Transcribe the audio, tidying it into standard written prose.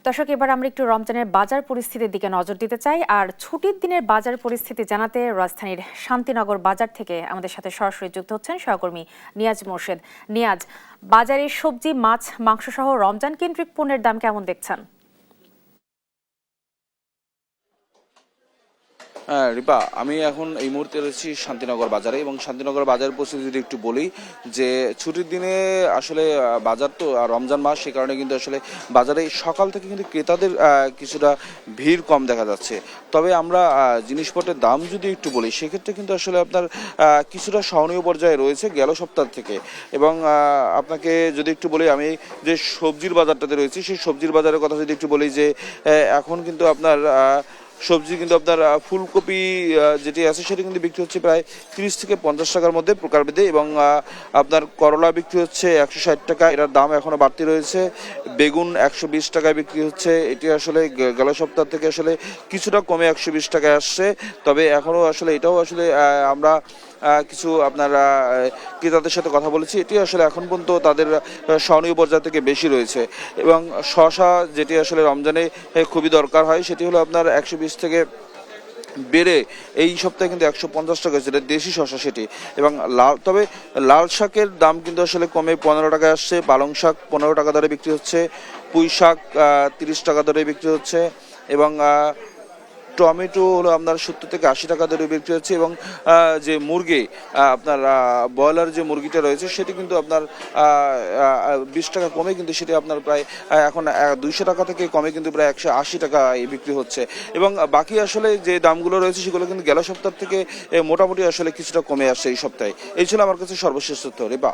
দর্শক, এবার আমরা একটু রমজানের বাজার পরিস্থিতির দিকে নজর দিতে চাই। আর ছুটির দিনের বাজার পরিস্থিতি জানাতে রাজধানীর শান্তিনগর বাজার থেকে আমাদের সাথে সরাসরি যুক্ত হচ্ছেন সহকর্মী নিয়াজ মোর্শেদ। নিয়াজ, বাজারের সবজি, মাছ, মাংস সহ রমজান কেন্দ্রিক পণ্যের দাম কেমন দেখছেন? রিপা, আমি এখন এই মুহূর্তে রয়েছি শান্তিনগর বাজারে, এবং শান্তিনগর বাজার পরিস্থিতি যদি একটু বলি যে ছুটির দিনে আসলে বাজার তো রমজান মাস, সে কারণে কিন্তু আসলে বাজারে সকাল থেকে কিন্তু ক্রেতাদের কিছুটা ভিড় কম দেখা যাচ্ছে। তবে আমরা জিনিসপত্রের দাম যদি একটু বলি, সেক্ষেত্রে কিন্তু আসলে আপনার কিছুটা সহনীয় পর্যায়ে রয়েছে গেল সপ্তাহ থেকে। এবং আপনাকে যদি একটু বলি, আমি যে সবজির বাজারটাতে রয়েছি, সেই সবজির বাজারের কথা যদি একটু বলি যে এখন কিন্তু আপনার সবজি কিন্তু আপনার ফুলকপি যেটি আছে সেটি কিন্তু বিক্রি হচ্ছে প্রায় 30 থেকে 50 টাকার মধ্যে প্রকারভেদে, এবং আপনার করলা বিক্রি হচ্ছে 160 টাকা, এটার দাম এখনও বাড়তি রয়েছে। বেগুন 120 টাকায় বিক্রি হচ্ছে, এটি আসলে গেল সপ্তাহ থেকে আসলে কিছুটা কমে 120 টাকায় আসছে। তবে এখনও আসলে এটাও আসলে আমরা কিছু আপনার ক্রেতাদের সাথে কথা বলেছি, এটি আসলে এখন পর্যন্ত তাদের সহনীয় পর্যায় থেকে বেশি রয়েছে। এবং শসা, যেটি আসলে রমজানে খুবই দরকার হয়, সেটি হলো আপনার 120 থেকে বেড়ে এই সপ্তাহে কিন্তু 150 টাকা হয়েছে, দেশি শসা সেটি। এবং তবে লাল শাকের দাম কিন্তু আসলে কমে 15 টাকায় আসছে। পালং শাক 15 টাকা দরে বিক্রি হচ্ছে, পুঁই শাক 30 টাকা দরে বিক্রি হচ্ছে, এবং টমেটো হলো আপনার 70 থেকে 80 টাকা দরে বিক্রি হচ্ছে। এবং যে মুরগি, আপনার ব্রয়লার যে মুরগিটা রয়েছে, সেটি কিন্তু আপনার 20 টাকা কমে কিন্তু সেটি আপনার প্রায় এখন 200 টাকা থেকে কমে কিন্তু প্রায় 180 টাকা বিক্রি হচ্ছে। এবং বাকি আসলে যে দামগুলো রয়েছে সেগুলো কিন্তু গেল সপ্তাহ থেকে মোটামুটি আসলে কিছুটা কমে আসছে এই সপ্তাহে। এই ছিল আমার কাছে সর্বশেষ তথ্য। রেবা।